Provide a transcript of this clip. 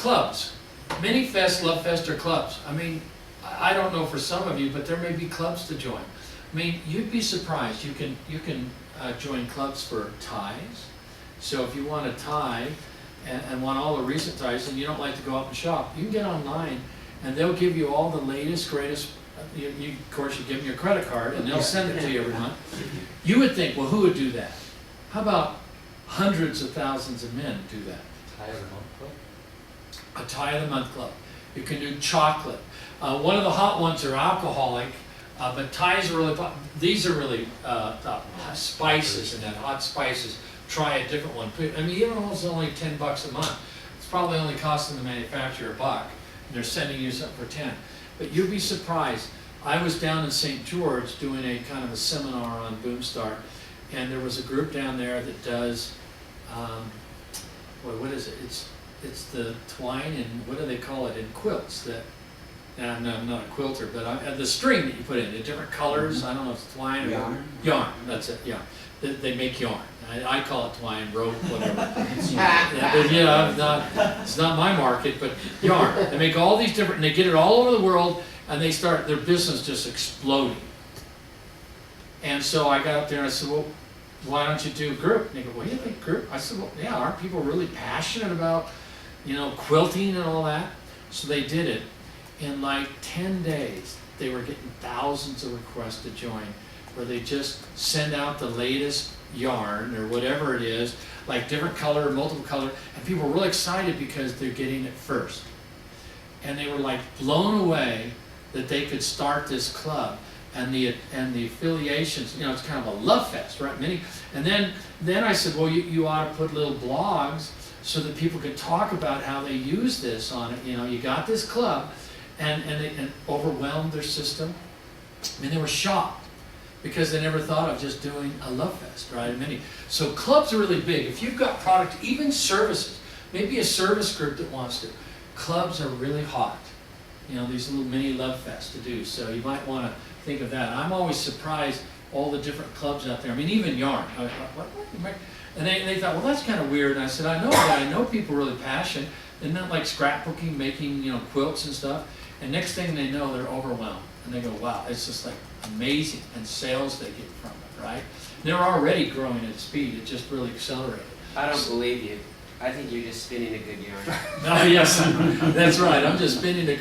clubs. Mini Fest, Love Fest are clubs. I mean, I don't know for some of you, but there may be clubs to join. I mean, you'd be surprised. You can join clubs for ties. So if you want a tie and want all the recent ties and you don't like to go out and shop, you can get online and they'll give you all the latest, greatest. Of course, you give them your credit card and they'll send it to you every month. You would think, well, who would do that? How about hundreds of thousands of men do that? Tie of the month club? A tie of the month club. You can do chocolate. One of the hot ones are alcoholic, but ties are really, these are really spices and that hot spices. Try a different one. I mean, even though it's only $10 a month, it's probably only costing the manufacturer $1, and they're sending you something for 10. But you'd be surprised. I was down in St. George doing a kind of a seminar on Boomstar, and there was a group down there that does, what is it? It's the twine and what do they call it in quilts that. And I'm not a quilter, but the string that you put in, the different colors. I don't know if it's twine or Yarn. Yarn. That's it. Yeah, they make yarn. I call it twine, rope, whatever. It's not my market, but yarn. They make all these different, and they get it all over the world, and they start their business just exploding. And so I got up there and I said, well, why don't you do a group? And they go, what do you think, group? I said, well, yeah, aren't people really passionate about, quilting and all that? So they did it. In like 10 days, they were getting thousands of requests to join, where they just send out the latest yarn or whatever it is, like different color, multiple color, and people were really excited because they're getting it first. And they were like blown away that they could start this club. And the affiliations, it's kind of a love fest, right? And then I said, well, you ought to put little blogs so that people could talk about how they use this on it. You got this club. And overwhelmed their system. I mean, they were shocked because they never thought of just doing a love fest, right? So clubs are really big. If you've got product, even services, maybe a service group that wants to, clubs are really hot. These little mini love fests to do. So you might want to think of that. I'm always surprised all the different clubs out there. I mean, even yarn. I thought, what? And they thought, well, that's kind of weird. And I said, I know people are really passionate. They're not like scrapbooking, making quilts and stuff. And next thing they know, they're overwhelmed. And they go, wow, it's just like amazing. And sales they get from it, right? And they're already growing at speed. It just really accelerated. I don't believe you. I think you're just spinning a good yarn. Oh, yes, that's right. I'm just spinning a good